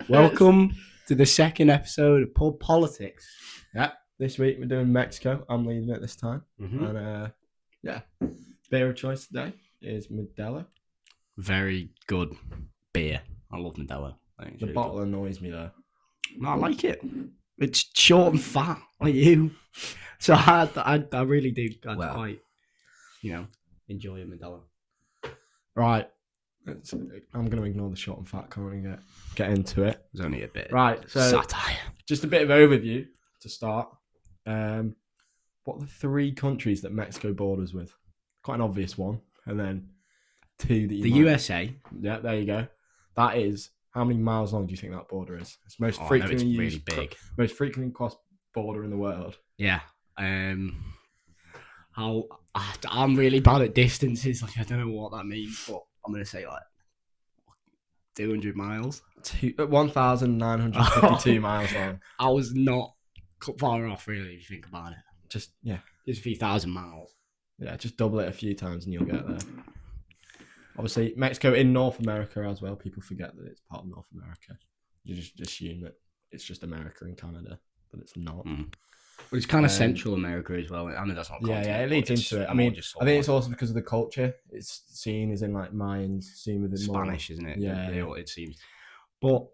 Welcome to the second episode of Pub Politics. Yeah, this week we're doing Mexico. I'm leading it this time. And beer of choice today is Modelo. Very good beer. I love Modelo. The bottle annoys me though. No, I like it. It's short and fat, like you. So I really do. I quite, enjoy a Modelo. Right. I'm going to ignore the short and fat comment and get into it. There's only a bit. Right, so satire. Just a bit of overview to start. What are the three countries that Mexico borders with? Quite an obvious one. And then two that you USA. Yeah, there you go. That is, how many miles long do you think that border is? It's most frequently used, really big. Most frequently crossed border in the world. Yeah. I'm really bad at distances. Like, I don't know what that means, but I'm going to say like 200 miles. 1,952 miles long. I was not far off, really, if you think about it. Just a few thousand miles. Yeah, just double it a few times and you'll get there. Obviously, Mexico in North America as well. People forget that it's part of North America. You just assume that it's just America and Canada, but it's not. But it's kind of Central America as well. I mean, that's not continent. Yeah, it leads into it. I mean, I think it's also because of the culture. It's seen as in like Mayans, seen with Spanish, isn't it? Yeah, it seems. But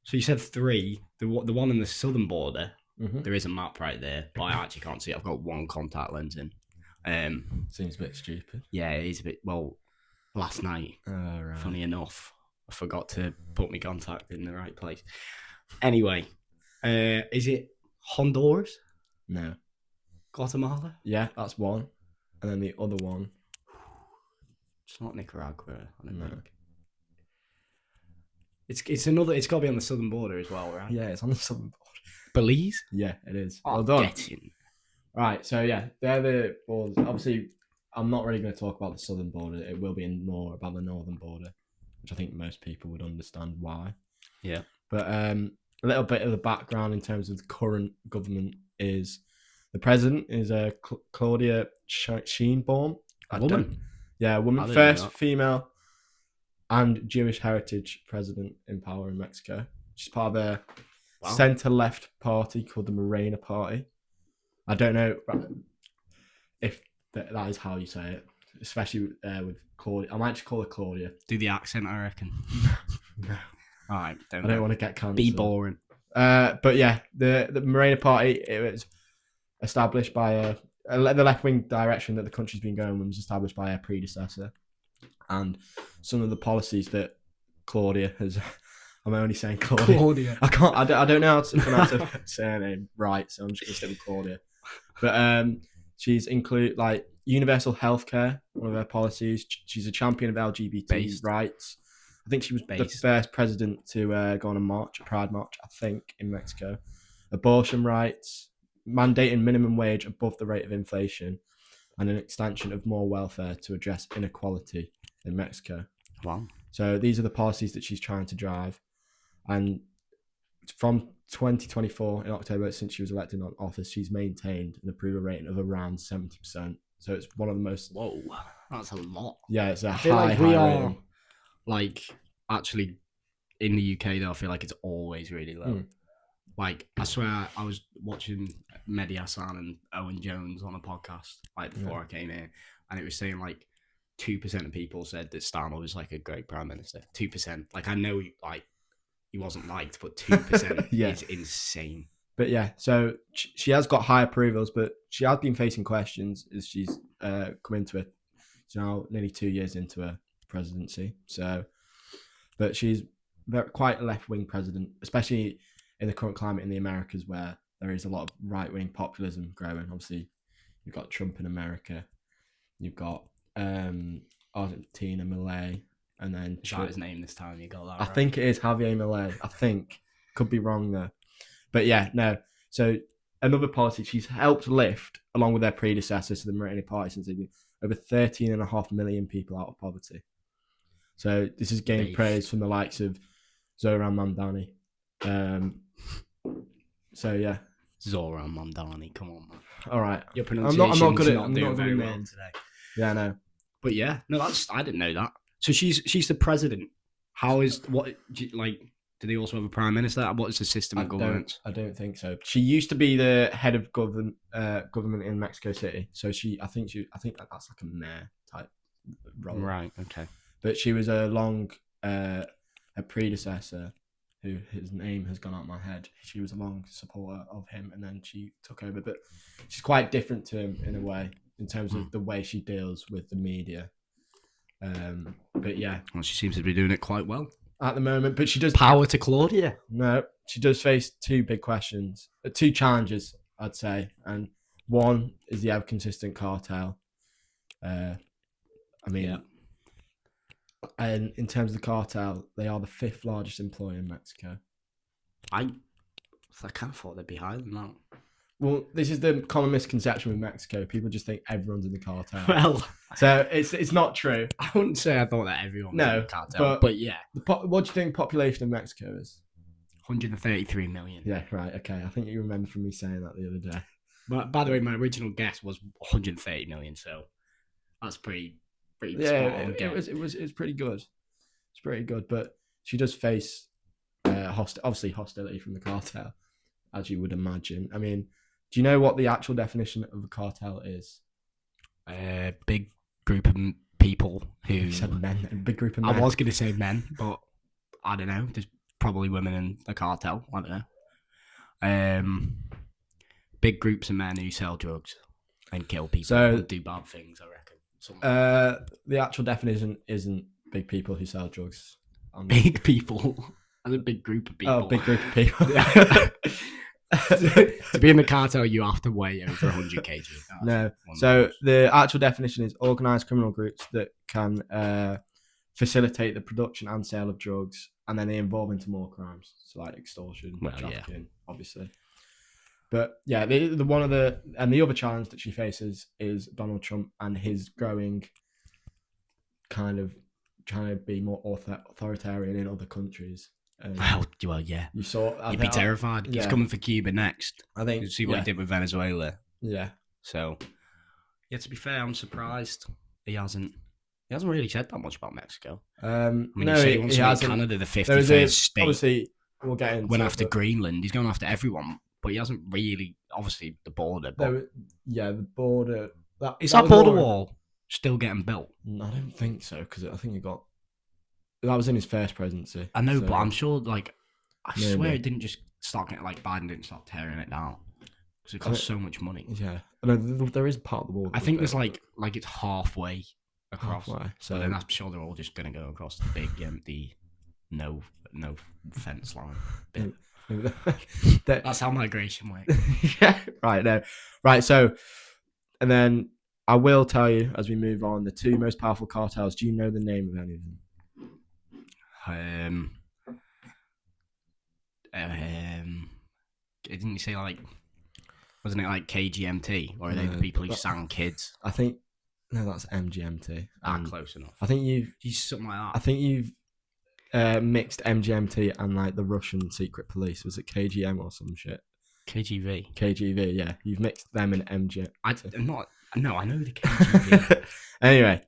so you said three. The one in the southern border. Mm-hmm. There is a map right there, but I actually can't see it. I've got one contact lens in. Seems a bit stupid. Yeah, it is a bit. Well, last night, right. Funny enough, I forgot to put my contact in the right place. Anyway, is it Honduras? No. Guatemala? Yeah, that's one. And then the other one. It's not Nicaragua, I don't think. It's another. It's got to be on the southern border as well, right? Yeah, it's on the southern border. Belize? Yeah, it is. Well done. Get in. Right, so yeah, they're the borders. Obviously, I'm not really going to talk about the southern border. It will be more about the northern border, which I think most people would understand why. Yeah. But a little bit of the background in terms of the current government is the president is Claudia Sheinbaum. A woman? Yeah, a woman. First female and Jewish heritage president in power in Mexico. She's part of a centre-left party called the Morena Party. I don't know if that is how you say it, especially with Claudia. I might just call her Claudia. Do the accent, I reckon. No. All right. I don't want to get cancelled. Be boring. But yeah, the Morena Party, it was established by the left-wing direction that the country's been going was established by her predecessor. And some of the policies that Claudia has... I'm only saying Claudia. I don't know how to pronounce her surname right, so I'm just going to stick with Claudia. But she's include like universal healthcare, one of her policies. She's a champion of LGBT rights. I think she was the first president to go on a pride march, I think, in Mexico. Abortion rights, mandating minimum wage above the rate of inflation, and an extension of more welfare to address inequality in Mexico. Wow. So these are the policies that she's trying to drive. And from 2024, in October, since she was elected on office, she's maintained an approval rating of around 70%. So it's one of the most... Whoa, that's a lot. Yeah, it's a I feel like we high are, rating. like, actually, in the UK, though, I feel like it's always really low. Like, I swear, I was watching Mehdi Hassan and Owen Jones on a podcast, like, before I came here, and it was saying, like, 2% of people said that Starmer was, like, a great prime minister. 2%. Like, I know, like... He wasn't liked, but 2% is insane. But yeah, so she has got high approvals, but she has been facing questions as she's come into it. She's now nearly 2 years into her presidency. So, but she's quite a left-wing president, especially in the current climate in the Americas where there is a lot of right-wing populism growing. Obviously, you've got Trump in America. You've got Argentina, Milei. And then is that his name this time? You got that? I think it is Javier Milei. I think could be wrong there, but yeah, no. So another policy she's helped lift, along with their predecessors to the Morena Party, since they've been over 13.5 million people out of poverty. So this has gained praise from the likes of Zoran Mamdani. So yeah, Zoran Mamdani. Come on, man. All right, your pronunciation's I'm not good at not doing very well today. Yeah, I know. But yeah, no, I didn't know that. So she's the president. How is like Do they also have a prime minister? What is the system of government? I don't think so. She used to be the head of government in Mexico City. So I think that's like a mayor type role. Right. Okay. But she was a predecessor, who his name has gone out of my head. She was a long supporter of him, and then she took over. But she's quite different to him in a way, in terms of the way she deals with the media. But yeah, well, she seems to be doing it quite well at the moment. But she does power to Claudia. No, she does face two big questions, two challenges, I'd say, and one is the ever consistent cartel. And in terms of the cartel, they are the 5th largest employer in Mexico. I kind of thought they'd be higher than that. Well, this is the common misconception with Mexico. People just think everyone's in the cartel. Well, so it's not true. I wouldn't say I thought that everyone was in the cartel, but yeah. What do you think the population of Mexico is? 133 million. Yeah, right. Okay, I think you remember from me saying that the other day. But by the way, my original guess was 130 million, so that's pretty. Yeah, it was pretty good. It's pretty good, but she does face obviously hostility from the cartel, as you would imagine. I mean, do you know what the actual definition of a cartel is? A big group of people who... You said men, a big group of men. I was going to say men, but I don't know. There's probably women in the cartel. I don't know. Big groups of men who sell drugs and kill people and do bad things, I reckon. The actual definition isn't big people who sell drugs. Big people? As a big group of people. Oh, big group of people. To be in the cartel, you have to weigh over 100 kg. No. So the actual definition is organised criminal groups that can facilitate the production and sale of drugs, and then they evolve into more crimes, so like extortion, trafficking, obviously. But yeah, the other challenge that she faces is Donald Trump and his growing kind of trying to be more authoritarian in other countries. Well, yeah. You saw. You'd be terrified. Yeah. He's coming for Cuba next. I think. You see what he did with Venezuela. Yeah. So, yeah. To be fair, I'm surprised he hasn't really said that much about Mexico. I mean, no, he hasn't. Canada, the 51st state. Obviously, we'll get into. Went after Greenland. He's going after everyone. But he hasn't really, obviously, the border. But the border. Is that border wall still getting built? I don't think so, because I think that was in his first presidency. I know, but I'm sure, I swear it didn't just start getting, Biden didn't start tearing it down. Because it costs so much money. Yeah. No, there is part of the wall. I think there's, it's halfway across. So then I'm sure they're all just going to go across the big, empty, no fence line bit. That's how migration works. Yeah, right. No, right. So, and then I will tell you as we move on the 2 most powerful cartels. Do you know the name of any of them? Didn't you say wasn't it like KGMT, or are they the people who sang Kids? I think no, that's MGMT. Close enough. I think you've something like that. I think you've mixed MGMT and the Russian secret police. Was it KGM or some shit? KGB, yeah. You've mixed them and MGM. No, I know the KGB. Anyway,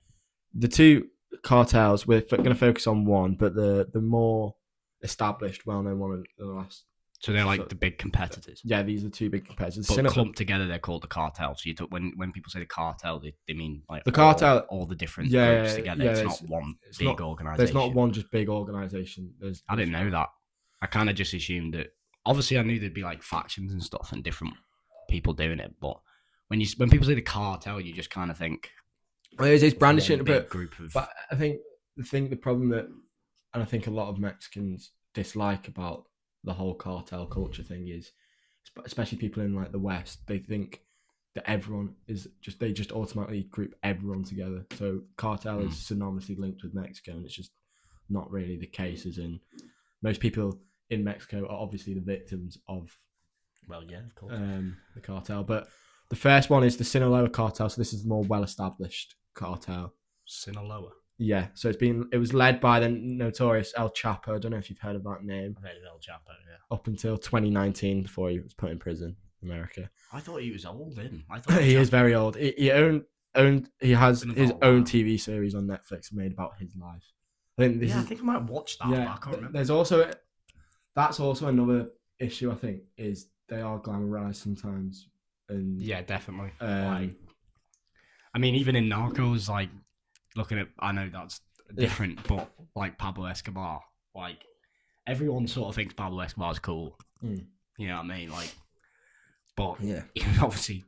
the 2 cartels, we're going to focus on one, but the more established, well-known one of the last. So they're the big competitors. Yeah, these are 2 big competitors. But clumped together, they're called the cartel. So when people say the cartel, they mean the cartel, all the different groups together. Yeah, it's not one big organisation. There's not one just big organisation. I didn't know that. I kind of just assumed that. Obviously, I knew there'd be factions and stuff and different people doing it. But when people say the cartel, you just kind of think it's brandishing, but group of. But I think the problem that, and I think a lot of Mexicans dislike about the whole cartel culture thing is, especially people in the West, they think that everyone is they just automatically group everyone together. So cartel is synonymously linked with Mexico, and it's just not really the case. As in, most people in Mexico are obviously the victims of, of course, the cartel. But the first one is the Sinaloa cartel. So this is the more well-established cartel. Sinaloa. Yeah, so it was led by the notorious El Chapo. I don't know if you've heard of that name. I've heard of El Chapo, yeah. Up until 2019, before he was put in prison in America. I thought he was old, I thought he is very old. He has his own TV series on Netflix made about his life. I think I think I might have watched that. But I can't remember. There's also that's also another issue. I think is they are glamorized sometimes, and Yeah, definitely. um, I mean, even in Narcos, like looking at, I know that's different, but like Pablo Escobar, like everyone sort of thinks Pablo Escobar's cool. Mm. You know what I mean? Like, but Yeah. he was obviously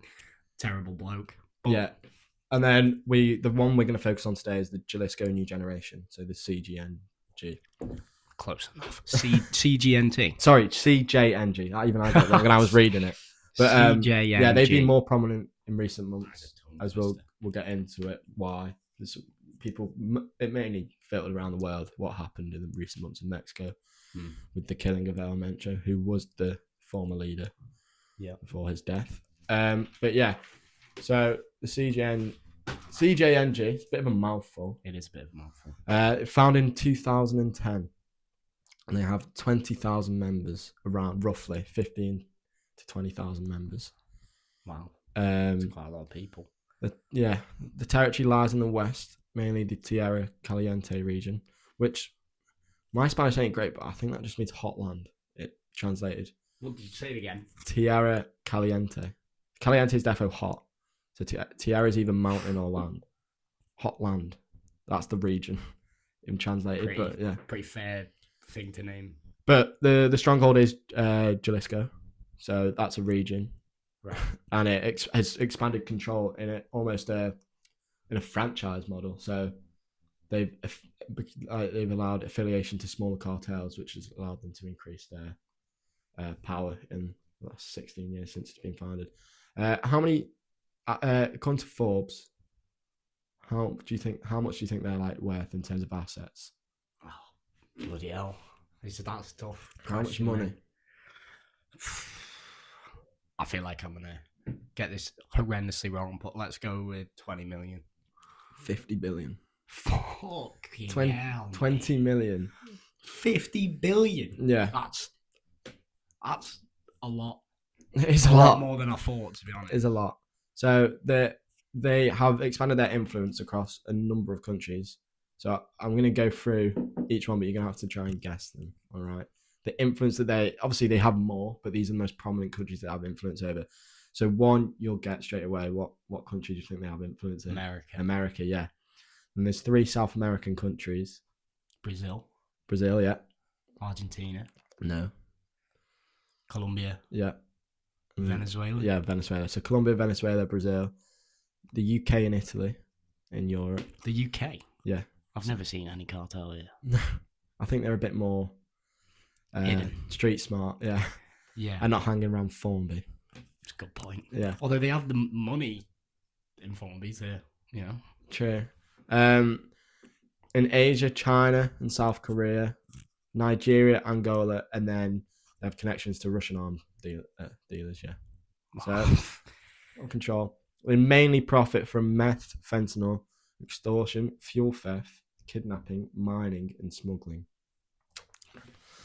terrible bloke. But, yeah. And then the one we're going to focus on today is the Jalisco New Generation, so the CGNG. Close enough. CGNT. Sorry, CJNG. Even I got it wrong, and I was reading it. But CJNG. yeah, they've been more prominent in recent months, as we'll get into it. Why? There's people, it mainly filtered around the world. What happened in the recent months in Mexico with the killing of El Mencho, who was the former leader. Yeah. Before his death. But yeah, so the CJNG, it's a bit of a mouthful. It is a bit of a mouthful. Founded in 2010, and they have 20,000 members, around roughly 15 to 20,000 members. Wow, that's quite a lot of people. The territory lies in the west, mainly the Tierra Caliente region, which my Spanish ain't great, but I think that just means hot land. It translated. What did you say it again? Tierra Caliente. Caliente is defo hot. So Tierra is either mountain or land. Hot land. That's the region in translated. Pretty fair thing to name. But the stronghold is Jalisco. So that's a region. Right. And it has expanded control in it almost in a franchise model. So they've allowed affiliation to smaller cartels, which has allowed them to increase their power in the last 16 years since it's been founded. How many, according to Forbes, how much do you think they're like worth in terms of assets? Oh, bloody hell! That's tough. How much money? I feel like I'm gonna get this horrendously wrong, but let's go with 20 million. 50 billion. Fucking hell, 20 million. 50 billion. Yeah, that's a lot. It's a lot more than I thought, to be honest. It's a lot. So they have expanded their influence across a number of countries. So I'm going to go through each one, but you're going to have to try and guess them. All right. The influence that they have more, but these are the most prominent countries that have influence over. So one, you'll get straight away. What country do you think they have influence in? America, yeah. And there's 3 South American countries. Brazil, yeah. Argentina. No. Colombia. Yeah. Venezuela. Yeah, Venezuela. So Colombia, Venezuela, Brazil, the UK and Italy in Europe. The UK? Yeah. I've never seen any cartel here. I think they're a bit more street smart, yeah. Yeah. And not hanging around Formby. That's a good point. Yeah. Although they have the money in Formby to, you know. True. In Asia, China and South Korea, Nigeria, Angola, and then they have connections to Russian arms dealers, yeah. So, on control. They mainly profit from meth, fentanyl, extortion, fuel theft, kidnapping, mining, and smuggling.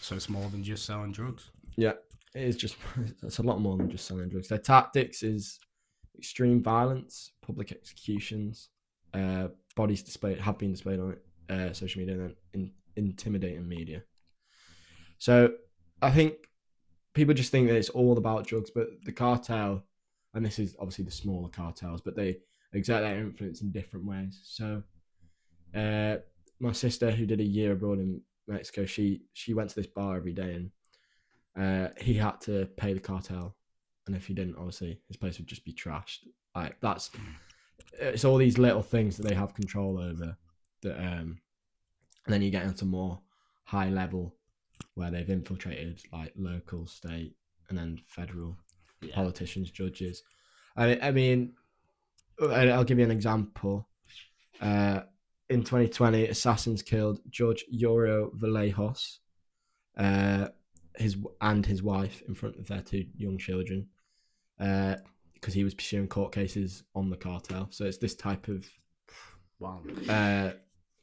So it's more than just selling drugs? Yeah, it's a lot more than just selling drugs. Their tactics is extreme violence, public executions, bodies have been displayed on social media, and intimidating media. So I think people just think that it's all about drugs, but the cartel, and this is obviously the smaller cartels, but they exert their influence in different ways. So my sister, who did a year abroad in Mexico, she went to this bar every day, and he had to pay the cartel, and if he didn't, obviously his place would just be trashed. Like it's all these little things that they have control over that and then you get into more high level where they've infiltrated like local, state, and then federal politicians, judges. I mean, I'll give you an example. In 2020, assassins killed Judge Yorio Vallejos, his wife in front of their 2 young children, because he was pursuing court cases on the cartel. So it's this type of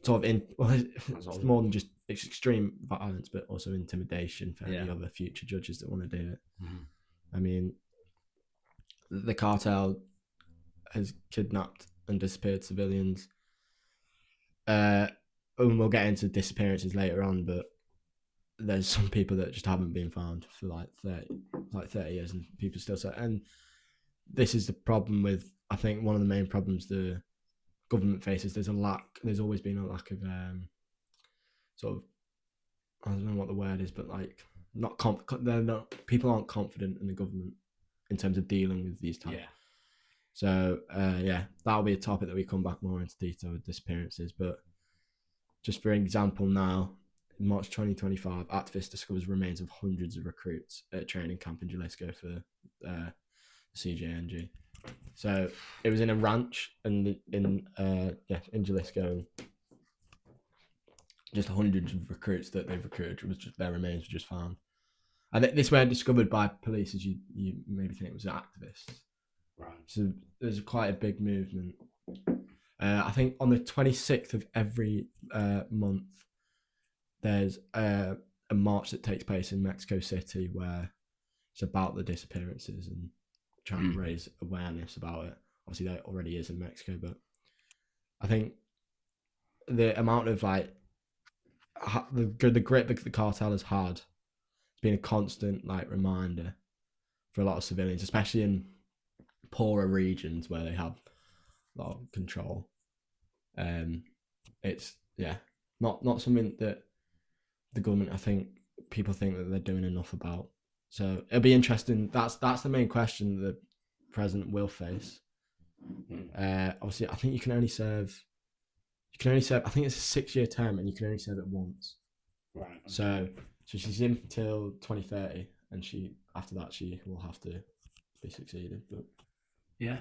sort of it's more than just extreme violence, but also intimidation for any other future judges that want to do it. Mm-hmm. I mean, the cartel has kidnapped and disappeared civilians. And we'll get into disappearances later on, but there's some people that just haven't been found for like 30 years, and people still say. And this is the problem with, I think, one of the main problems the government faces. There's always been a lack of sort of, I don't know what the word is, but like people aren't confident in the government in terms of dealing with these types. Yeah. So that'll be a topic that we come back more into detail with disappearances. But just for example, now in March 2025, activists discovers remains of hundreds of recruits at a training camp in Jalisco for CJNG. So it was in a ranch in Jalisco. Just hundreds of recruits that they've recruited, their remains were just found. And this weren't discovered by police, as you maybe think it was activists. Right. So there's quite a big movement. I think on the 26th of every month, there's a march that takes place in Mexico City where it's about the disappearances and trying to raise awareness about it. Obviously, that already is in Mexico, but I think the amount of like the grip that the cartel has had, it's been a constant like reminder for a lot of civilians, especially in poorer regions where they have a lot of control. It's not something that the government, I think, people think that they're doing enough about. So it'll be interesting. That's the main question that the president will face. Obviously, I think you can only serve. I think it's a 6-year term, and you can only serve it once. Right. Okay. So she's in until 2030, and after that she will have to be succeeded. But yeah,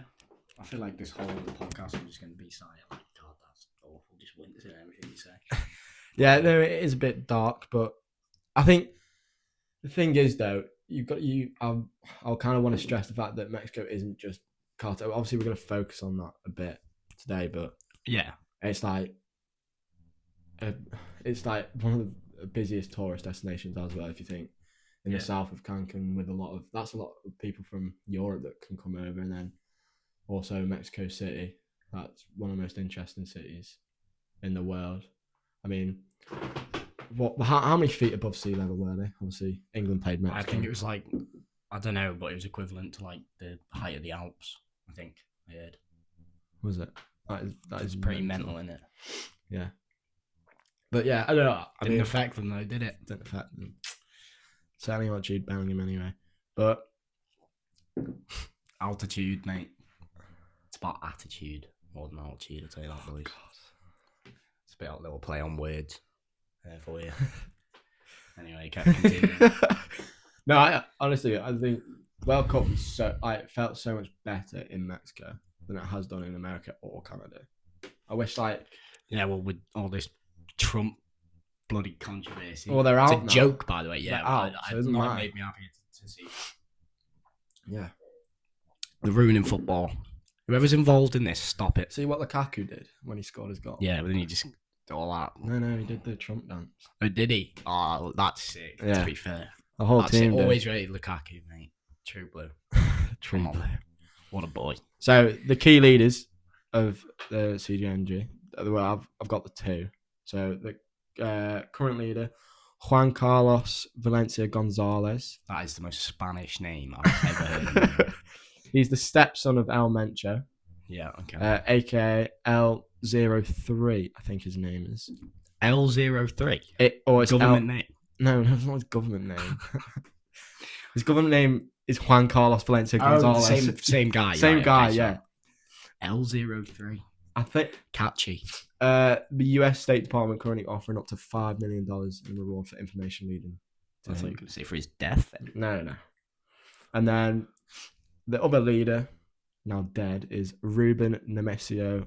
I feel like this whole podcast is just going to be silent. Like, God, that's awful. Just witnessing everything you say. Yeah, no, it is a bit dark, but I think the thing is though, I'll kind of want to stress the fact that Mexico isn't just cartel. Obviously, we're going to focus on that a bit today, but yeah, it's like one of the busiest tourist destinations as well. If you think in the south of Cancun, with a lot of people from Europe that can come over, and then also Mexico City. That's one of the most interesting cities in the world. I mean, how many feet above sea level were they? Obviously, England played Mexico. I think it was like, I don't know, but it was equivalent to like the height of the Alps. I think I heard. Was it? That is pretty mental, isn't it? Yeah. But yeah, I don't know. Didn't affect them though, did it? Didn't affect them. Certainly not Jude Bellingham anyway. But altitude, mate. It's about attitude more than altitude. I'll tell you that, boys. It's a bit of a little play on words there for you. Anyway, kept continuing. No, I think World Cup it felt so much better in Mexico than it has done in America or Canada. I wish with all this Trump bloody controversy. Well, they're out. It's a joke, by the way. Yeah, out, so it doesn't matter. Made me happy to see. Yeah, they're ruining football. Whoever's involved in this, stop it. See what Lukaku did when he scored his goal. Yeah, but then he just did all that. No, he did the Trump dance. Oh, did he? Oh, that's sick. Yeah. To be fair, the whole team always rated Lukaku, mate. True blue. True blue. What a boy. So the key leaders of the CGNG, well, I've got the two. So the current leader, Juan Carlos Valencia Gonzalez. That is the most Spanish name I've ever heard. He's the stepson of El Mencho. Yeah, okay. AKA L03, I think his name is. L03? It's government name? No, it's not his government name. His government name is Juan Carlos Valencia Gonzalez. Same guy. Same right, guy, okay, yeah. L03. I think catchy. The US State Department currently offering up to $5 million in reward for information leading. I thought you were going to say for his death. Then. No. And then the other leader, now dead, is Ruben Nemesio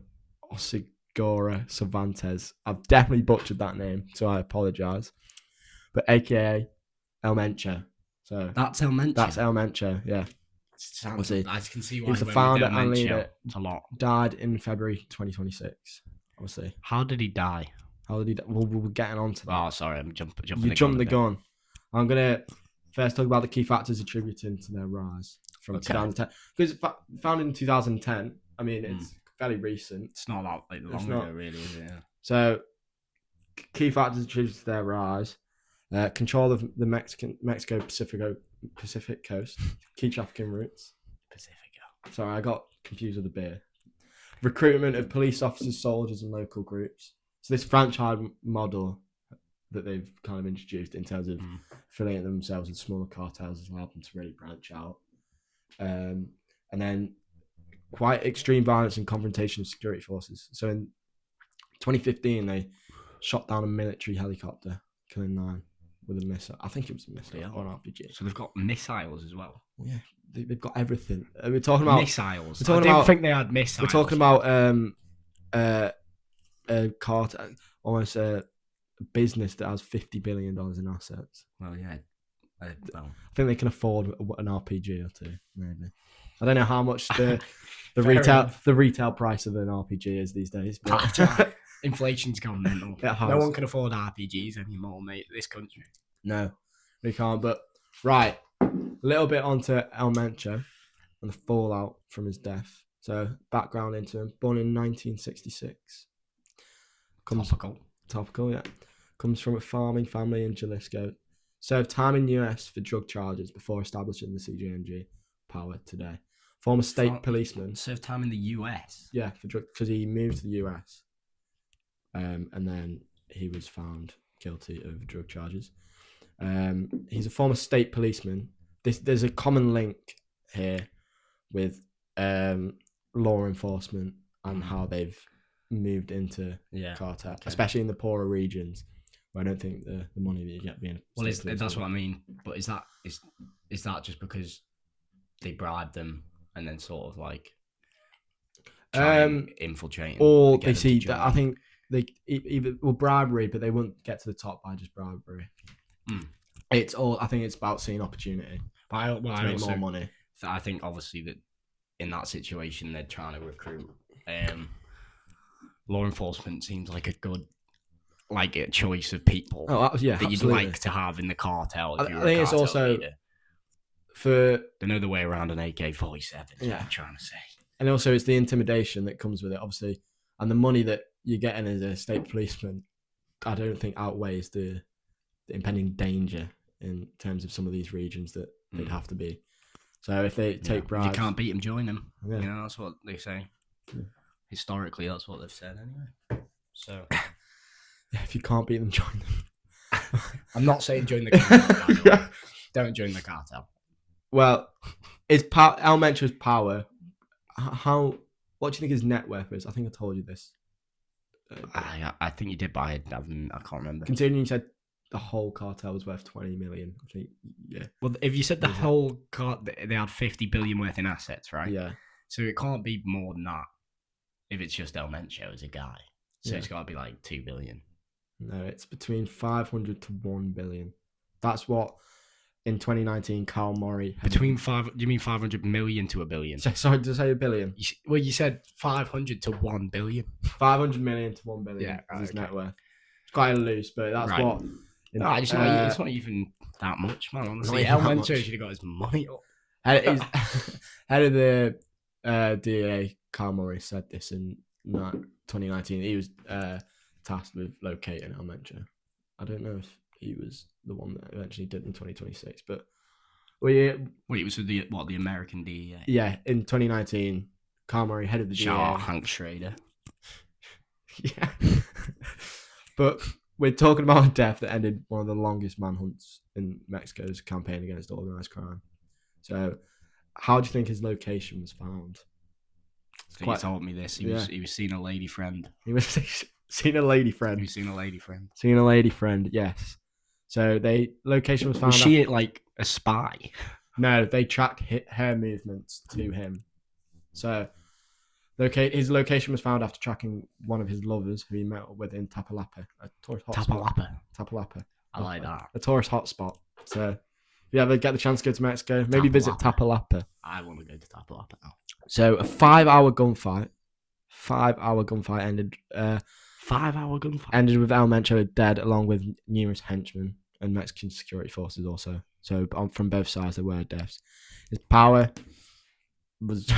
Osigora Cervantes. I've definitely butchered that name, so I apologise. But AKA El Mencho. So that's El Mencho. That's El Mencho, yeah. I can see why. He was the founder and leader. It's a lot. Died in February 2026. Obviously. How did he die? Well, we're getting on to that. Oh, sorry, I'm jumping. You jumped the gun. I'm gonna first talk about the key factors attributing to their rise from 2010. Because founded in 2010. I mean, it's fairly recent. It's not that long ago, really, is it? Yeah. So, key factors attributed to their rise. Control of the Mexico Pacific coast, key trafficking routes. Pacifico. Sorry, I got confused with the beer. Recruitment of police officers, soldiers, and local groups. So this franchise model that they've kind of introduced in terms of affiliating themselves with smaller cartels has allowed them to really branch out. And then quite extreme violence and confrontation of security forces. So in 2015, they shot down a military helicopter, killing 9 with a missile. I think it was a missile or an RPG. So they've got missiles as well. Well, yeah, they've got everything. We're talking about missiles. We're talking I didn't about, think they had missiles. We're talking about a cartel, almost a business that has $50 billion in assets. Well, yeah. I think they can afford an RPG or two, maybe. I don't know how much the retail price of an RPG is these days. But inflation's gone mental. No one can afford RPGs anymore, mate. This country. No, we can't. But right, a little bit onto El Mencho and the fallout from his death. So background into him: born in 1966. Topical, yeah. Comes from a farming family in Jalisco. Served time in US for drug charges before establishing the CJNG power today. Former state policeman. Served time in the US? Yeah, for drug, because he moved to the US. And then he was found guilty of drug charges. He's a former state policeman. There's a common link here with law enforcement and how they've moved into cartel, especially in the poorer regions. I don't think the money that you get being that's what I mean. But is that just because they bribed them and then sort of like infiltrating? Or they see that I think they either bribery, but they won't get to the top by just bribery. It's all. I think it's about seeing opportunity. But to make more money. I think obviously that in that situation they're trying to recruit. Law enforcement seems like a good. Like a choice of people that you'd absolutely. like to have in the cartel. I think it's also leader. For they know the way around an AK-47. Yeah, what I'm trying to say. And also, it's the intimidation that comes with it, obviously, and the money that you're getting as a state policeman. I don't think outweighs the impending danger in terms of some of these regions that they'd have to be. So if they take bribes, you can't beat them, join them. Yeah. You know, that's what they say. Yeah. Historically, that's what they've said anyway. So. If you can't beat them, join them. I'm not saying join the cartel. Don't join the cartel. Well, it's El Mencho's power. What do you think his net worth is? I think I told you this. I think you did, but I can't remember. Considering you said the whole cartel was worth 20 million, I think, yeah. Well, if you said the whole they had 50 billion worth in assets, right? Yeah. So it can't be more than that if it's just El Mencho as a guy. So it's got to be like 2 billion. No, it's between 500 to 1 billion. That's what in 2019 Carl Murray. Do you mean 500 million to a billion? Sorry, did I say a billion? You said 500 to 1 billion. 500 million to 1 billion. Yeah, right, is his net worth. It's quite loose, but that's what. No, it's not even that much, man. Honestly, El Mencho should have got his money up. Head of the DEA, Carl Murray, said this in 2019. He was tasked with locating El Mencho. I don't know if he was the one that eventually did in 2026, but it was with the American DEA. Yeah, in 2019, Carl Murray, head of the DEA. Hank Schrader. Yeah, but we're talking about a death that ended one of the longest manhunts in Mexico's campaign against organized crime. So, how do you think his location was found? He told me this. He was seeing a lady friend. He was seeing a lady friend. He was seeing a lady friend. Seeing a lady friend. Yes. So location was found. Was she like a spy? No, they tracked her movements to him. So, his location was found after tracking one of his lovers who he met with in Tapalapa, a tourist hotspot. Tapalapa. I like that. A tourist hotspot. So, if you ever get the chance to go to Mexico, maybe visit Tapalapa. I want to go to Tapalapa now. So, a 5-hour gunfight. Ended. 5-hour gunfight ended with El Mencho dead, along with numerous henchmen and Mexican security forces also. So from both sides there were deaths. His power was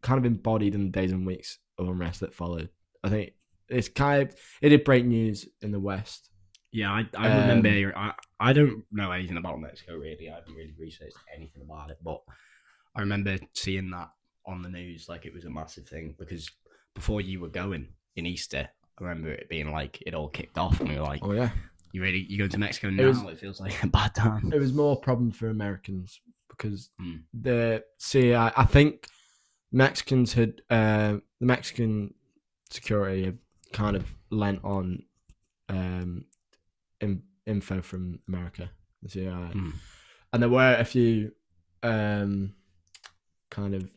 kind of embodied in the days and weeks of unrest that followed. I think it did break news in the West Yeah, I remember. I don't know anything about Mexico really. I haven't really researched anything about it, but I remember seeing that on the news, like it was a massive thing because before you were going in Easter, I remember it being like it all kicked off, and we were like, Oh yeah, you going to Mexico now? It feels like a bad time. it was more a problem for Americans because Mm. the CIA, I think Mexicans had the Mexican security had kind of lent on info from America, the CIA, and there were a few kind of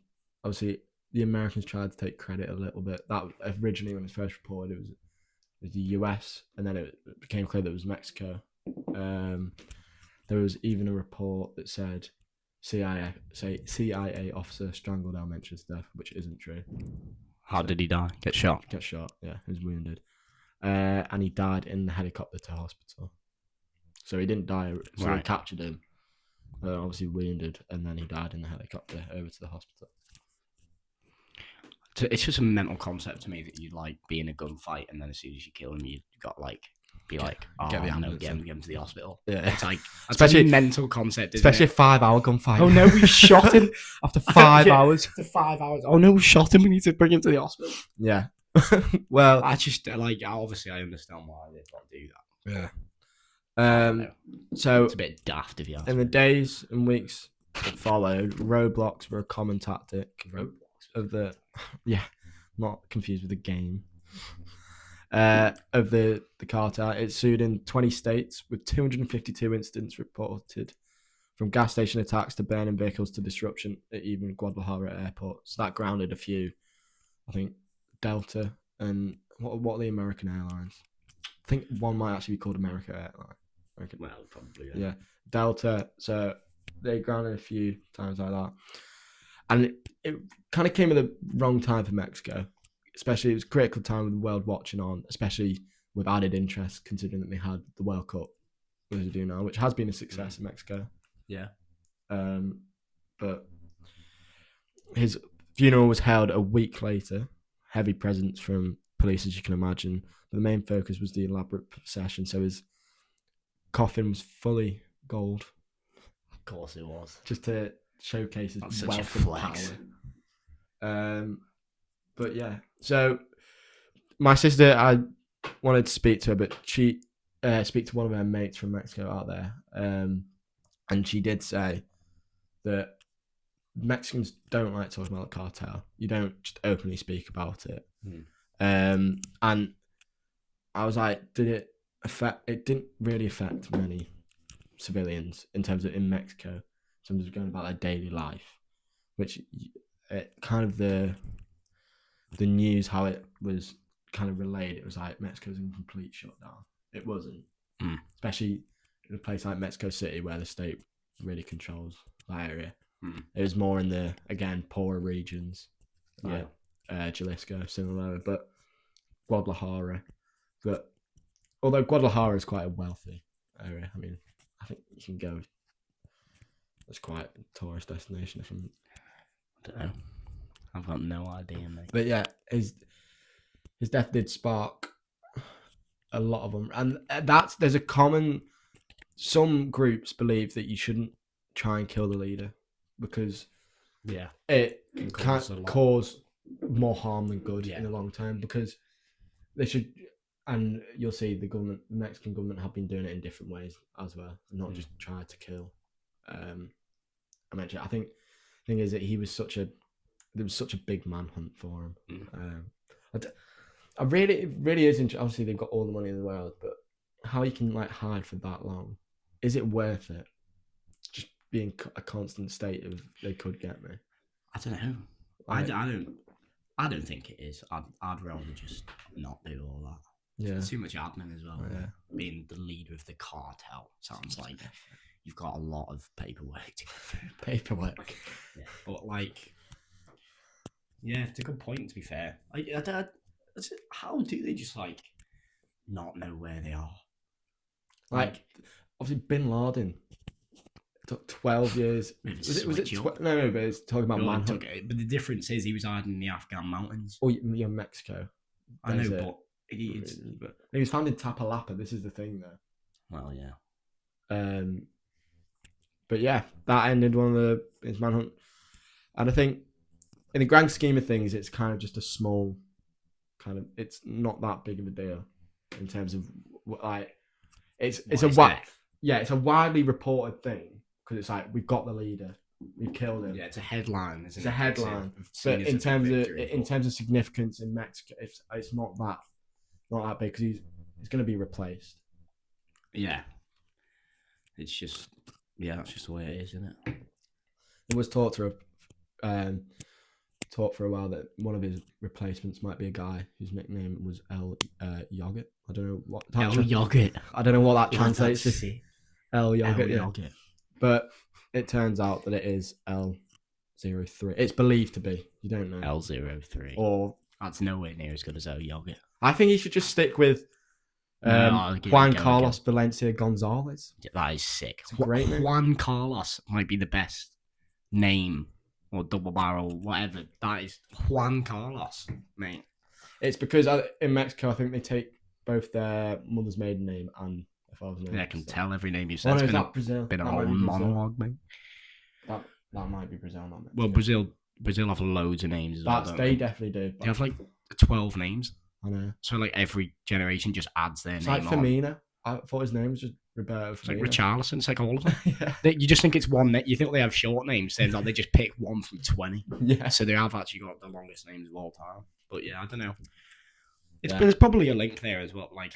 obviously the Americans tried to take credit a little bit. That originally when it was first reported, it was the US, and then it became clear that it was Mexico. There was even a report that said CIA officer strangled our Mencho's death, which isn't true. How did he die? Get shot? Get shot, yeah. He was wounded. And he died in the helicopter to hospital. So he didn't die. So they captured him, obviously wounded, and then he died in the helicopter over to the hospital. It's just a mental concept to me that you'd like be in a gunfight, and then as soon as you kill him, you got like be like, oh, get the no, ambulance get him to the hospital. Yeah, it's like especially a mental concept, especially a 5-hour gunfight. Oh no, we've shot him after 5 hours. After 5 hours. Oh no, we shot him. We need to bring him to the hospital. Yeah. Well, I just like obviously I understand why they've got to do that. Yeah. So it's a bit daft if you ask in the days and weeks that followed, roadblocks were a common tactic. Roadblocks? Not confused with the game. Of the cartel. It sued in 20 states with 252 incidents reported, from gas station attacks to burning vehicles to disruption at even Guadalajara airport. So that grounded a few, I think, Delta and what are the American airlines? I think one might actually be called American Airline. Well, probably. Yeah. Delta. So they grounded a few times like that. And it kind of came at the wrong time for Mexico. Especially, it was a critical time with the world watching on, especially with added interest, considering that they had the World Cup, as we do now, which has been a success in Mexico. Yeah. But his funeral was held a week later. Heavy presence from police, as you can imagine. But the main focus was the elaborate procession. So his coffin was fully gold. Of course it was. Just to showcase his wealth and power. But yeah, so my sister, I wanted to speak to her, but she speak to one of her mates from Mexico out there, and she did say that Mexicans don't like talking about the cartel. You don't just openly speak about it. And I was like, did it affect? It didn't really affect many civilians in terms of in Mexico, in terms of going about their daily life, which it kind of the news, how it was kind of relayed, it was like Mexico's in complete shutdown. It wasn't, especially in a place like Mexico City where the state really controls that area. It was more in the, again, poorer regions, like Jalisco, Sinaloa, but Guadalajara. But although Guadalajara is quite a wealthy area, I mean, I think you can go. It's quite a tourist destination. I don't know. I've got no idea, mate. But yeah, his death did spark a lot of them, and there's a common. Some groups believe that you shouldn't try and kill the leader because it can cause more harm than good in the long term. Because they should, and you'll see the Mexican government have been doing it in different ways as well, not just try to kill. I mentioned. I think the thing is that there was such a big manhunt for him. It really is interesting. Obviously, they've got all the money in the world, but how you can like hide for that long? Is it worth it? Just being a constant state of they could get me. I don't know. I don't think it is. I'd rather just not do all that. Yeah, it's too much admin as well. Yeah. Being the leader of the cartel sounds like you've got a lot of paperwork to go through. Paperwork. Yeah, but like. Yeah, it's a good point, to be fair. How do they just, like, not know where they are? Like obviously, Bin Laden took 12 years. Was it? No, but it's talking about manhunt. But the difference is he was hiding in the Afghan mountains. Oh, you're Mexico. I know, but He was found in Tapalapa. This is the thing, though. Well, yeah. But yeah, that ended his manhunt, and I think in the grand scheme of things, it's kind of just a small it's not that big of a deal in terms of like it's a widely reported thing because it's like we've got the leader, we've killed him. Yeah, it's a headline. It's a headline. But in terms of significance in Mexico, it's not that big because he's going to be replaced. Yeah, it's just that's just the way it is, isn't it? It was thought for a while that one of his replacements might be a guy whose nickname was El Yogurt. I don't know what Yogurt. I don't know what that translates to. El Yogurt. Yogurt. But it turns out that it is L03. It's believed to be. You don't know. L03. Or that's nowhere near as good as El Yogurt. I think he should just stick with Juan Carlos Valencia Gonzalez. Yeah, that is sick. It's a great name. Juan Carlos might be the best name or double barrel, whatever. That is Juan Carlos, mate. It's because in Mexico, I think they take both their mother's maiden name and their father's name. Yeah, I can tell every name you said. Is that Brazil? Been a whole monologue, mate. That might be Brazil, not Mexico. Well, Brazil have loads of names as well. They definitely do. They have like 12 names. I know. So like every generation just adds their name. It's like Firmino. I thought his name was just Roberto Firmino. It's like Richarlison. It's like all of them. Yeah. You just think it's one. You think they have short names. Turns out they just pick one from 20. Yeah. So they have actually got the longest names of all time. But yeah, I don't know. There's probably a link there as well. Like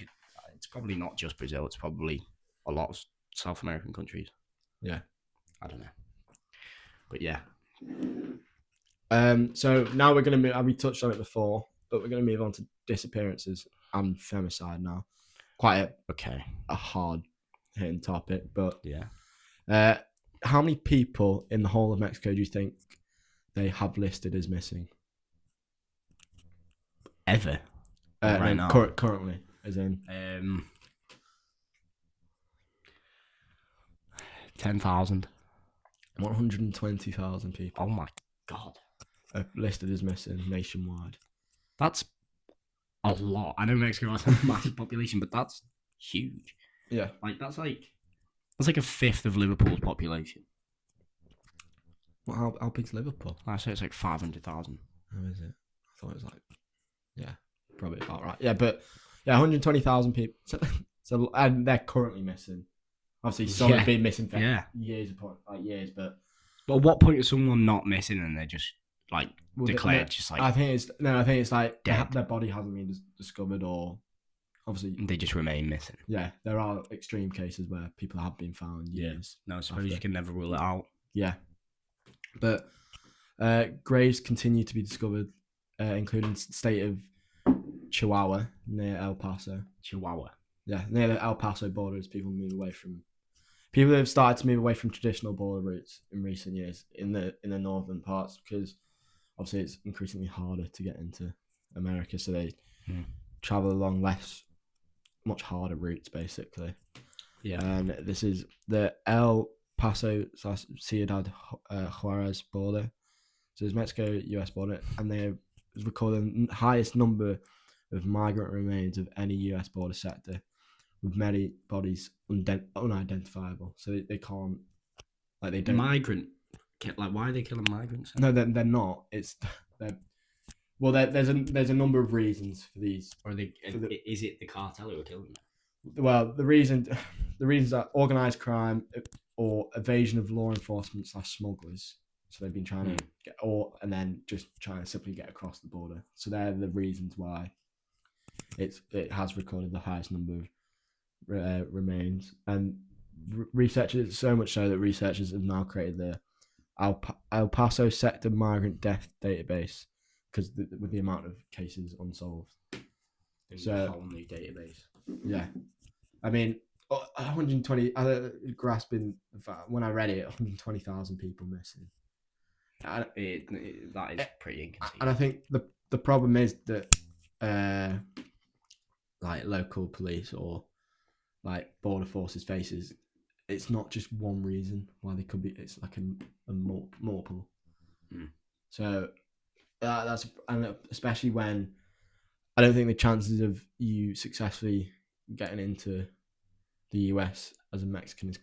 it's probably not just Brazil. It's probably a lot of South American countries. Yeah. I don't know. But yeah. So now we're going to move. We touched on it before, but we're going to move on to disappearances and femicide now. Quite a hard hitting topic, but yeah. How many people in the whole of Mexico do you think they have listed as missing? Ever? Right now? Currently, as in 10,000. 120,000 people. Oh my god! Are listed as missing nationwide. That's a lot. I know Mexico has a massive population, but that's huge. Yeah, like that's like a fifth of Liverpool's population. Well, how big's Liverpool? I say it's like 500,000. How is it? I thought it was like, probably about right. Yeah, but 120,000 people. So and they're currently missing. Obviously, some have been missing for years, but at what point is someone not missing and they're just like declared just like? I think it's like their body hasn't been discovered, or obviously they just remain missing. Yeah, there are extreme cases where people have been found years. No, I suppose you can never rule it out. Yeah, but graves continue to be discovered, including the state of Chihuahua near El Paso. Chihuahua. Yeah, near the El Paso border, as people have started to move away from traditional border routes in recent years in the northern parts, because obviously it's increasingly harder to get into America, so they travel along much harder routes, basically. Yeah. And this is the El Paso Ciudad Juarez border, so it's Mexico-US border, and they recorded the highest number of migrant remains of any US border sector, with many bodies unidentifiable. So they can't, like, they don't. Migrant? Like, why are they killing migrants? No, they're not. There's a number of reasons for these. Is it the cartel who are killing them? Well, the reasons are organised crime or evasion of law enforcement / smugglers. So they've been trying to get, and then just trying to simply get across the border. So they're the reasons why it has recorded the highest number of remains. And researchers, so much so that researchers have now created the El Paso Sector Migrant Death Database, because with the amount of cases unsolved. So a whole new database. Yeah, I mean, 120. Grasping the fact when I read it, 120,000 people missing. That is pretty inconceivable. And I think the problem is that like local police or like border forces faces, it's not just one reason why they could be. It's like a multiple. So that's, and especially when I don't think the chances of you successfully getting into the US as a Mexican is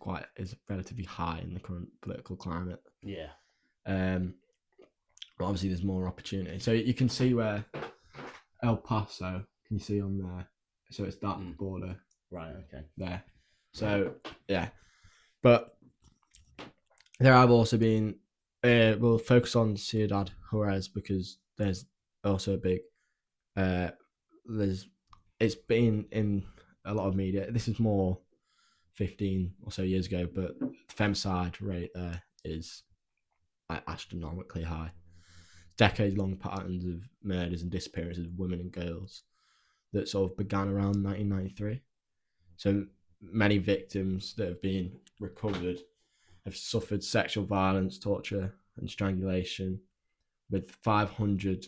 relatively high in the current political climate. Yeah. But obviously there's more opportunity. So you can see where El Paso, can you see on there? So it's that border. Right, okay. There. So, yeah. But there have also been, we'll focus on Ciudad Juarez because there's also a big, it's been in a lot of media. This is more 15 or so years ago, but the femicide rate there is astronomically high. Decades-long patterns of murders and disappearances of women and girls that sort of began around 1993. So many victims that have been recovered have suffered sexual violence, torture, and strangulation, with 500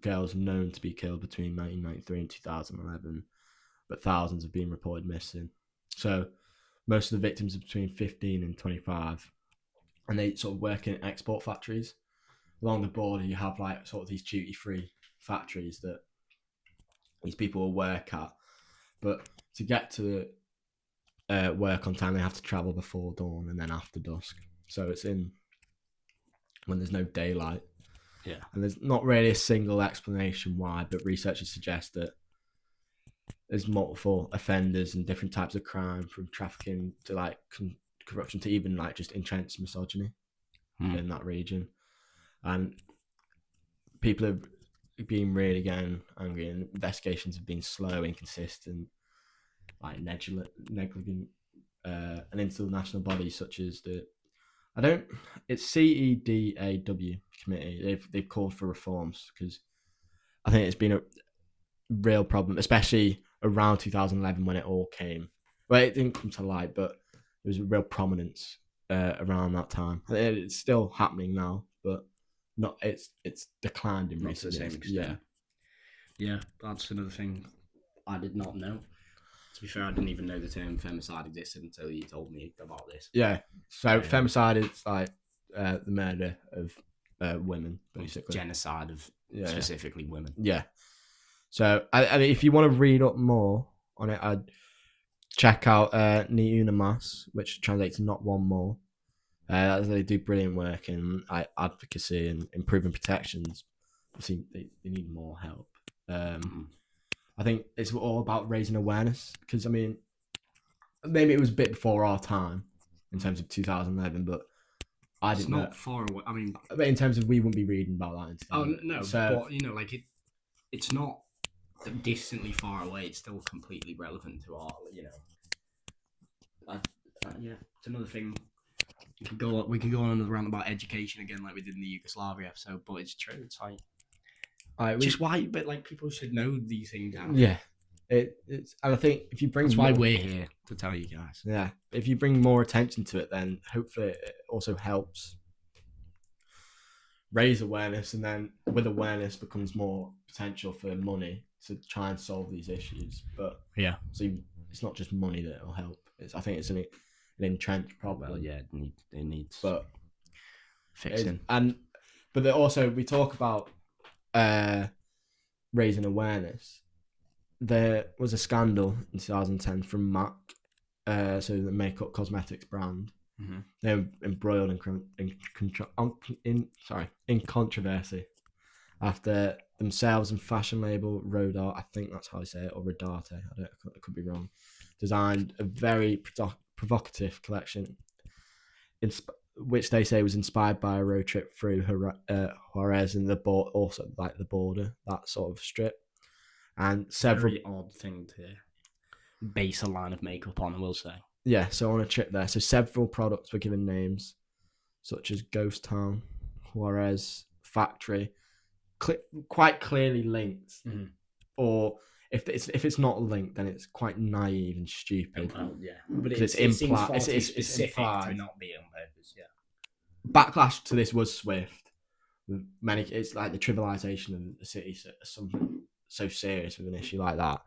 girls known to be killed between 1993 and 2011, but thousands have been reported missing. So most of the victims are between 15 and 25, and they sort of work in export factories. Along the border, you have like sort of these duty-free factories that these people will work at, but to get to work on time, they have to travel before dawn and then after dusk. So it's in when there's no daylight. Yeah. And there's not really a single explanation why, but researchers suggest that there's multiple offenders and different types of crime, from trafficking to like corruption to even like just entrenched misogyny in that region. And people have been really getting angry, and investigations have been slow, inconsistent, like negligent, and international bodies such as it's CEDAW committee. They've called for reforms because I think it's been a real problem, especially around 2011 when it all came. Well, it didn't come to light, but there was a real prominence around that time. It's still happening now, but not. It's declined in recent years. Same extent. Yeah, that's another thing I did not know. To be fair, I didn't even know the term femicide existed until you told me about this. Yeah. So femicide is like the murder of women, basically. Genocide of specifically women. Yeah. So I mean, if you want to read up more on it, I'd check out Ni Una Mas, which translates to Not One More. They do brilliant work in advocacy and improving protections. Obviously, they need more help. I think it's all about raising awareness because, I mean, maybe it was a bit before our time in terms of 2011, but it's didn't not know. Far away. I mean, but in terms of we wouldn't be reading about that instead. Oh no, so, but you know, like it's not distantly far away. It's still completely relevant to our, you know. Yeah, it's another thing. We could go on another rant about education again, like we did in the Yugoslavia episode. But it's true. It's like. Just why, but like people should know these things. Yeah, it's. And I think if you bring, that's why we're here to tell you guys. Yeah, if you bring more attention to it, then hopefully it also helps raise awareness, and then with awareness becomes more potential for money to try and solve these issues. But yeah, so it's not just money that will help. I think it's an entrenched problem. Well, yeah, it needs but fixing. But also we talk about. Raising awareness. There was a scandal in 2010 from MAC, so the makeup cosmetics brand. Mm-hmm. They were embroiled in controversy after themselves and fashion label Rodart, I think that's how I say it, or Rodarte, I could be wrong, designed a very provocative collection which they say was inspired by a road trip through Juarez and also like the border, that sort of strip. And several very odd thing to base a line of makeup on, I will say. Yeah, so on a trip there, so several products were given names, such as Ghost Town, Juarez, Factory, quite clearly linked. Mm-hmm. Or if it's not linked, then it's quite naive and stupid. Well, yeah, but it's implied. It's specific to not be on purpose. Yeah. Backlash to this was swift. It's like the trivialization of the city, something so serious with an issue like that.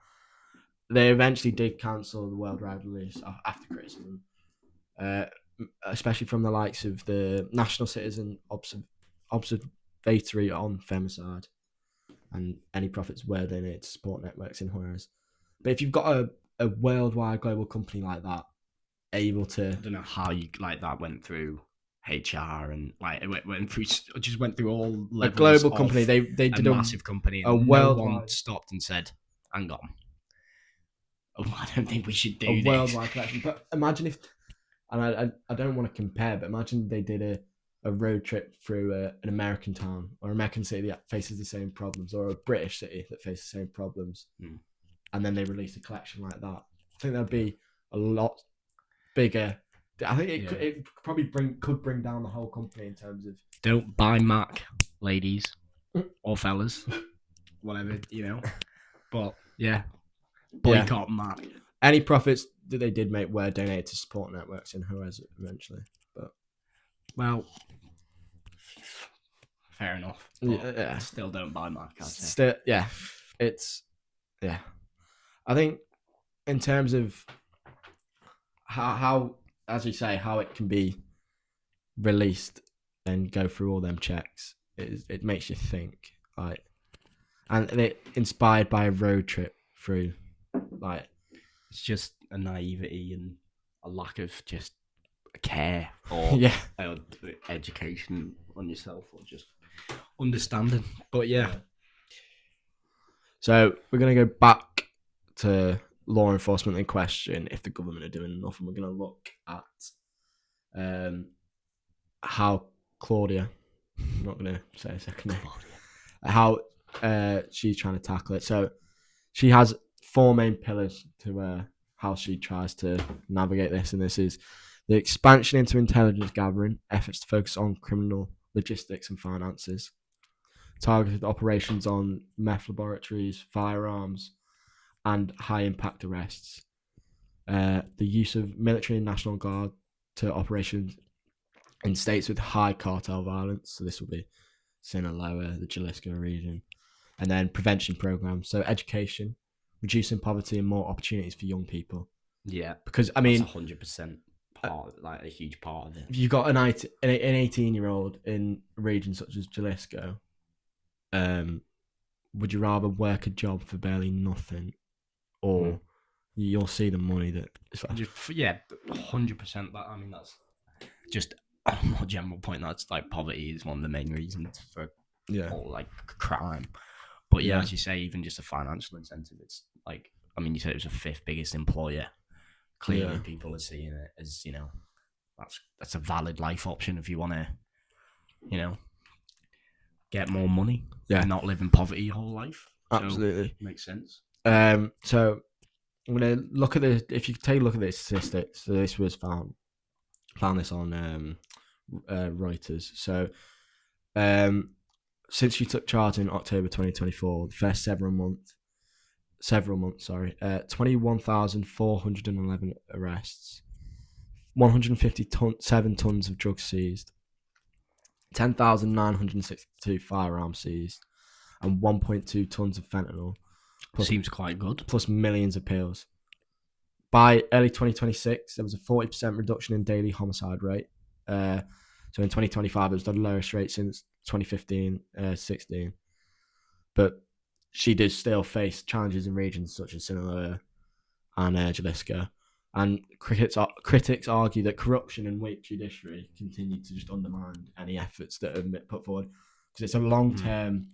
They eventually did cancel the worldwide release after criticism, especially from the likes of the National Citizen Observatory on Femicide. and any profits were donated to support networks in Juarez. But if you've got a worldwide global company like that, able to, I don't know how you like that went through HR and like it went through just went through all levels. A global company, they a did massive company, and no one stopped and said, "Hang on, I don't think we should do a this." worldwide collection. But imagine if, and I don't want to compare, but imagine they did a road trip through an American town or American city that faces the same problems, or a British city that faces the same problems, and then they release a collection like that. I think that'd be a lot bigger. I think it probably could bring down the whole company in terms of. Don't buy Mac, ladies or fellas, whatever, But yeah, boycott Mac. Any profits that they did make were donated to support networks in Juarez eventually. But well, fair enough. Yeah, still don't buy Mac. Still, it's I think in terms of how, as you say, how it can be released and go through all them checks, it makes you think, like, and it inspired by a road trip through, like, it's just a naivety and a lack of just care or education on yourself or just understanding. But yeah. So we're gonna go back to law enforcement in question if the government are doing enough, and we're going to look at how Claudia, I'm not going to say a second name, how she's trying to tackle it. So she has 4 main pillars to how she tries to navigate this, and this is the expansion into intelligence gathering, efforts to focus on criminal logistics and finances, targeted operations on meth laboratories, firearms, and high-impact arrests. The use of military and National Guard to operations in states with high cartel violence. So this will be Sinaloa, the Jalisco region. And then prevention programs. So education, reducing poverty and more opportunities for young people. Yeah. Because, I mean... That's 100% part, like a huge part of it. If you've got an 18-year-old in a region such as Jalisco, would you rather work a job for barely nothing, or you'll see the money that... 100%. That, I mean, that's just a more general point. That's like poverty is one of the main reasons for all like crime. But as you say, even just a financial incentive, it's like, I mean, you said it was the 5th biggest employer. Clearly, people are seeing it as, that's a valid life option if you want to, get more money and not live in poverty your whole life. Absolutely. So, makes sense. So I'm going to look at if you take a look at the statistics, so this was found this on Reuters. So since she took charge in October 2024, the first several months, 21,411 arrests, 157 tons of drugs seized, 10,962 firearms seized, and 1.2 tons of fentanyl. Seems quite good. Plus millions of pills. By early 2026, there was a 40% reduction in daily homicide rate. So in 2025, it was the lowest rate since 2015-16. But she did still face challenges in regions such as Sinaloa and Jalisco. And critics argue that corruption and weak judiciary continue to just undermine any efforts that are put forward. Because it's a long-term...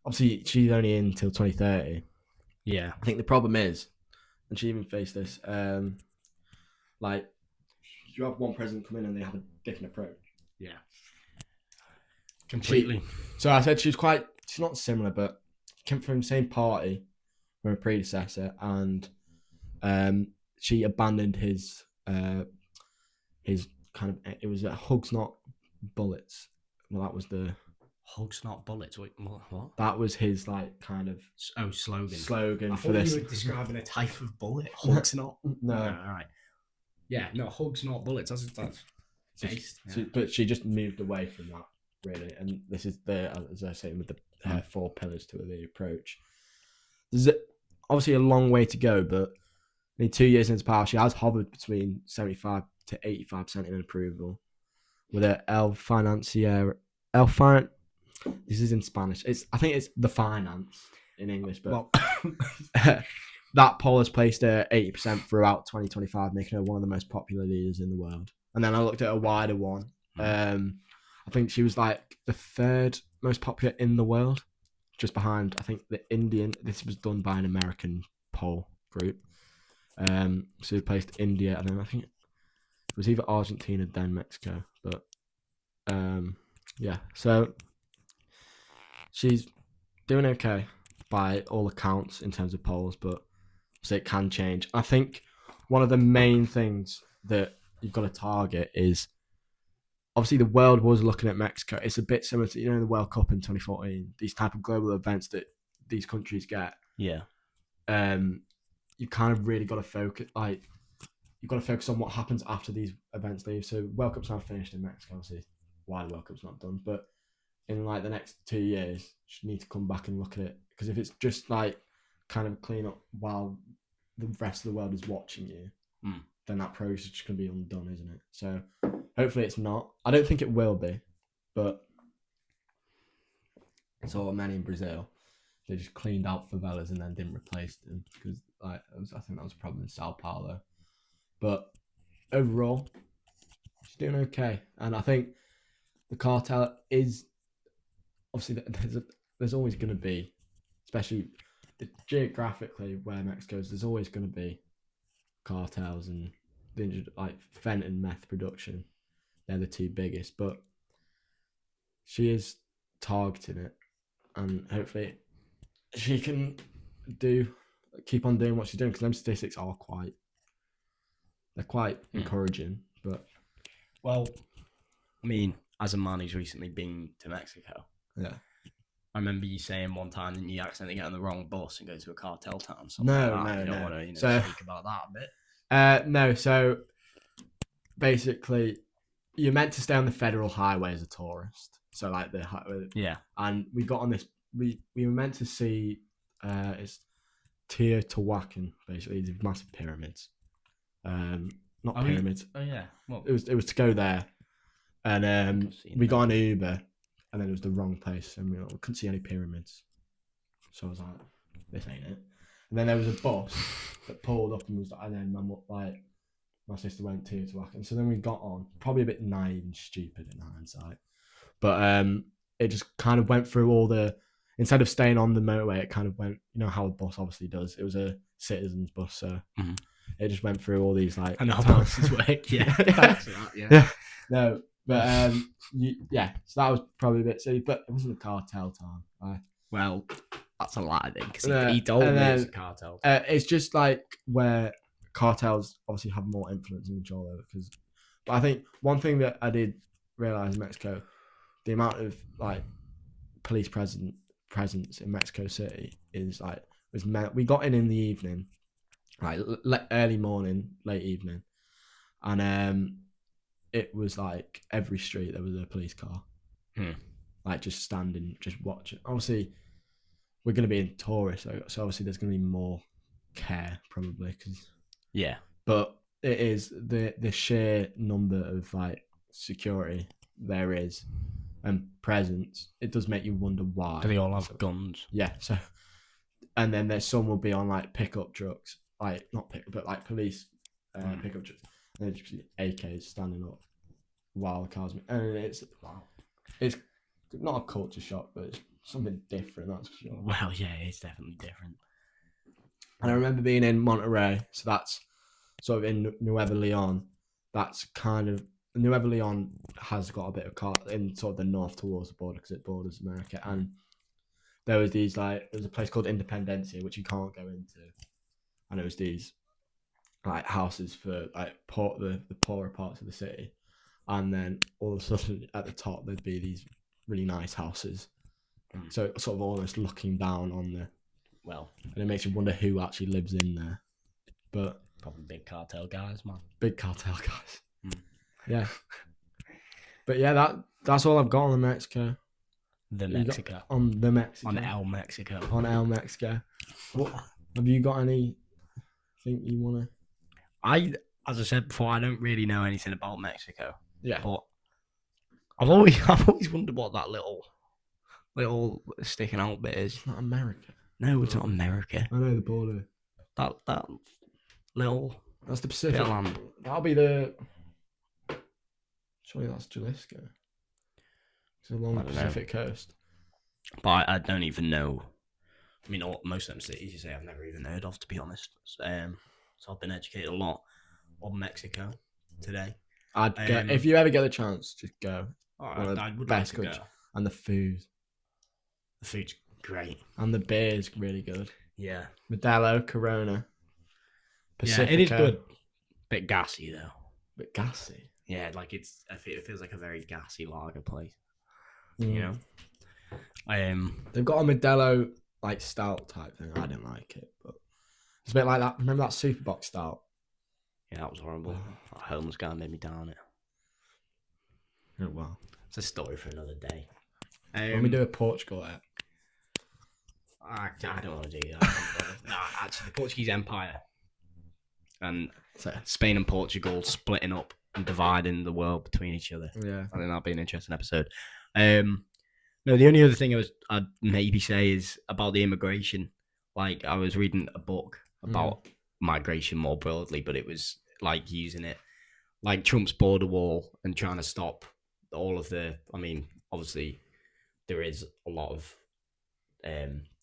Obviously, she's only in until 2030. Yeah. I think the problem is, and she even faced this, like, you have one president come in and they have a different approach. Yeah. Completely. So I said she's not similar, but came from the same party from her predecessor, and she abandoned his kind of, it was hugs not bullets. Well, that was the... Hugs not bullets. Wait, what? That was his kind of slogan. I for this. You were describing a type of bullet. Hugs not. No. All right. Yeah, no, hugs not bullets. That's based. Yeah. But she just moved away from that, really. And this is as I say, with the 4 pillars to the approach. There's obviously a long way to go, but in 2 years into power, she has hovered between 75 to 85% in approval, with a This is in Spanish. I think it's The Finance in English, but Well, that poll has placed her 80% throughout 2025, making her one of the most popular leaders in the world. And then I looked at a wider one. I think she was like the third most popular in the world, just behind, I think, the Indian. This was done by an American poll group. So we placed India, and then I think it was either Argentina, then Mexico. But yeah, so she's doing okay by all accounts in terms of polls, but so it can change. I think one of the main things that you've got to target is, obviously the world was looking at Mexico. It's a bit similar to, the World Cup in 2014, these type of global events that these countries get. Yeah. You kind of really got to focus, you've got to focus on what happens after these events leave. So World Cup's now finished in Mexico, obviously why the World Cup's not done, but in like the next 2 years, you need to come back and look at it, because if it's just like kind of clean up while the rest of the world is watching you, then that process is just going to be undone, isn't it? So hopefully it's not. I don't think it will be, but so many in Brazil, they just cleaned out favelas and then didn't replace them, because I think that was a problem in Sao Paulo. But overall, she's doing okay, and I think the cartel is obviously there's always going to be, especially geographically where Mexico is, there's always going to be cartels and like fentanyl and meth production. They're the two biggest, but she is targeting it, and hopefully she can keep on doing what she's doing, because them statistics are quite encouraging. But well, I mean, as a man who's recently been to Mexico, yeah, I remember you saying one time that you accidentally get on the wrong bus and go to a cartel town. No, like no, you don't no. want to So, speak about that a bit. No, so basically, you're meant to stay on the federal highway as a tourist. So like the highway, Yeah. And we got on this. We were meant to see it's Teotihuacan, basically these massive pyramids. Not pyramids. Oh yeah. Well, it was to go there, and we got an Uber, and then it was the wrong place, and we couldn't see any pyramids. So I was like, this ain't it. And then there was a bus that pulled up and was, and then my sister went to Teotihuacan. So then we got on, probably a bit naive and stupid in hindsight, but it just kind of went through all the. Instead of staying on the motorway, it kind of went, how a bus obviously does. It was a citizens bus, so it just went through all these like. I know how buses work. Yeah. Yeah. No, but yeah. So that was probably a bit silly, but it wasn't a cartel time. Well, that's a lie, then, because he told me it was a cartel. It's just like where cartels obviously have more influence and control over. But I think one thing that I did realize in Mexico, the amount of like police presence in Mexico City is like we got in the evening, like early morning, late evening, and it was like every street there was a police car, like just standing, just watching. Obviously, we're going to be in tourists, so obviously there's going to be more care probably, but it is the sheer number of like security there is and presence. It does make you wonder why. Do they all have guns? Yeah. So, and then there's some will be on like pickup trucks, like not pickup, but like police pickup trucks. And there's just AKs standing up while the cars. And it's not a culture shock, but it's something different. That's for sure. Well, yeah, it's definitely different. And I remember being in Monterrey, so that's sort of in Nuevo Leon. That's kind of Nuevo Leon has got a bit of in sort of the north towards the border, because it borders America. And there was there's a place called Independencia, which you can't go into, and it was these like houses for like the poorer parts of the city, and then all of a sudden at the top there'd be these really nice houses. So sort of almost looking down on and it makes you wonder who actually lives in there. But probably big cartel guys, man. Big cartel guys. Yeah. But yeah, that's all I've got on the Mexico. On El Mexico. On El Mexico. What have you got? Anything you wanna? As I said before, I don't really know anything about Mexico. Yeah. But I've always wondered what that little little sticking out bit is. It's not America. No, it's not America. I know the border. That little That's the bit Pacific. of land. That'll be the. Surely that's Jalisco. It's along the Pacific coast. But I don't even know. I mean, most of them cities you say I've never even heard of, to be honest. So I've been educated a lot on Mexico today. I'd go, if you ever get a chance, just go. I would best like to country. go. And the food. The food's great. And the beer's really good. Yeah. Modelo, Corona. Pacifico. Yeah, it is good. Bit gassy though. Bit gassy. Yeah, like it feels like a very gassy lager place. You know. They've got a Modelo like stout type thing. I didn't like it, but it's a bit like that. Remember that Superbox stout? Yeah, that was horrible. That homeless guy made me down it. Oh wow. It's a story for another day. When we do a Portugal app. I don't want to do that. No, actually, the Portuguese Empire and Spain and Portugal splitting up and dividing the world between each other. Yeah, I think that'd be an interesting episode. No, the only other thing I'd maybe say is about the immigration. Like, I was reading a book about migration more broadly, but it was like using it like Trump's border wall and trying to stop all of the. I mean, obviously, there is a lot of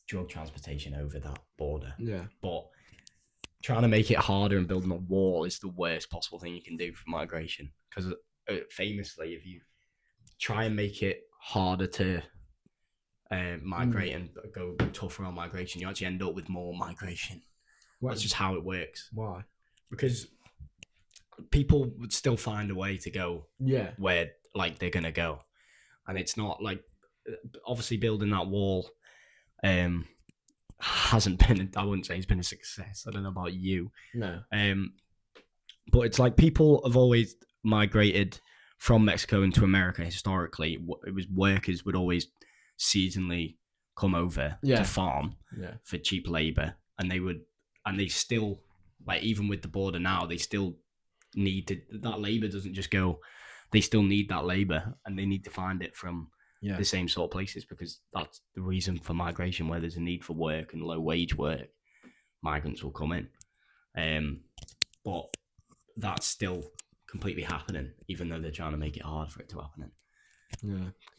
drug transportation over that border. Yeah. But trying to make it harder and building a wall is the worst possible thing you can do for migration. Because famously, if you try and make it harder to migrate and go tougher on migration, you actually end up with more migration. That's just how it works. Why? Because people would still find a way to go where like they're gonna go, and it's not like obviously building that wall hasn't been. I wouldn't say it's been a success. I don't know about you. No. But it's like people have always migrated from Mexico into America historically. It was workers would always seasonally come over to farm for cheap labor, and they still, like, even with the border now, they still need to, that labor doesn't just go, they still need that labor, and they need to find it from the same sort of places, because that's the reason for migration. Where there's a need for work and low wage work, migrants will come in. But that's still completely happening, even though they're trying to make it hard for it to happen.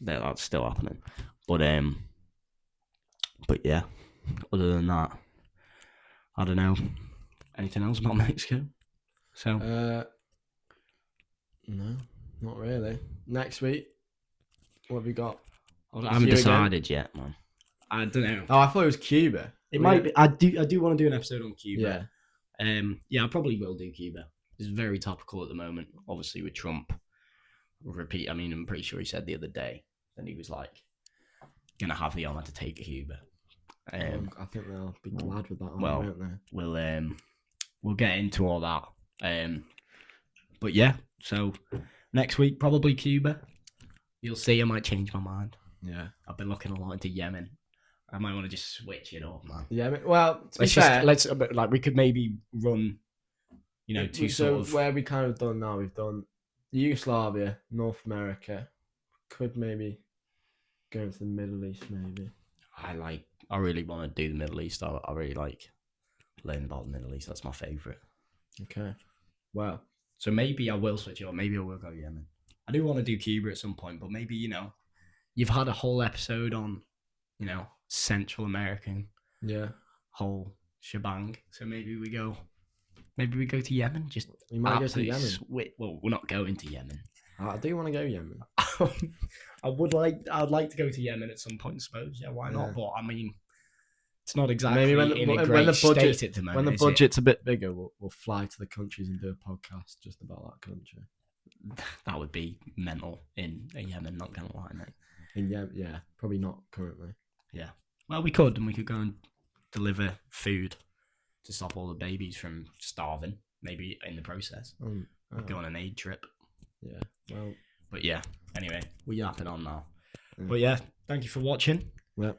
That's still happening. But yeah, other than that, I don't know. Anything else about Mexico? So no, not really. Next week, what have you got? I haven't decided yet, man. I don't know. Oh, I thought it was Cuba. It might be. I do want to do an episode on Cuba. Yeah. I probably will do Cuba. It's very topical at the moment, obviously, with Trump. I mean, I'm pretty sure he said the other day that he was like gonna have the honor to take Cuba. I think they'll be glad with that honor, won't they? We'll get into all that. But yeah, so next week probably Cuba. You'll see. I might change my mind. Yeah, I've been looking a lot into Yemen. I might want to just switch it up, man. Yeah, well, to be fair, we could maybe run, two sort of where we kind of done now. We've done Yugoslavia, North America. Could maybe go into the Middle East, maybe. I really want to do the Middle East. I really like learning about the Middle East. That's my favourite. Okay. Well, so maybe I will switch it up. Maybe I will go Yemen. I do want to do Cuba at some point, but maybe, you've had a whole episode on, Central American. Yeah. Whole shebang. So maybe we go to Yemen. Just we might go to Yemen. Well, we're not going to Yemen. I do want to go Yemen. I'd like to go to Yemen at some point, I suppose. Yeah, why not? But I mean, it's not exactly maybe when the state at the moment. When the budget's a bit bigger, we'll fly to the countries and do a podcast just about that country. That would be mental in Yemen, not gonna lie, mate. In Yemen, yeah, probably not currently. Yeah, well, we could go and deliver food to stop all the babies from starving. Maybe in the process, go on an aid trip. Yeah, well, but yeah. Anyway, we're yapping on now. But yeah, thank you for watching. Yep.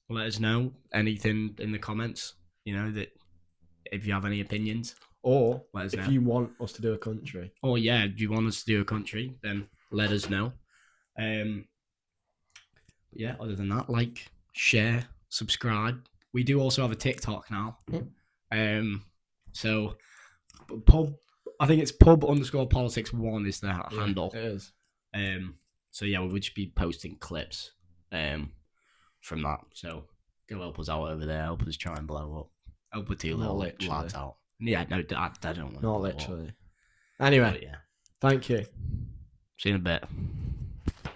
Let us know anything in the comments. That if you have any opinions, or let us know. If you want us to do a country. Or if you want us to do a country, then let us know. yeah, other than that, like, share, subscribe. We do also have a TikTok now. So pub, I think it's pub_politics1 is the handle. It is. So yeah, we would just be posting clips from that. So go help us out over there. Help us try and blow up. Help with two little lads out. Yeah, no, I don't want to. Not literally. Anyway, yeah. thank you. See you in a bit.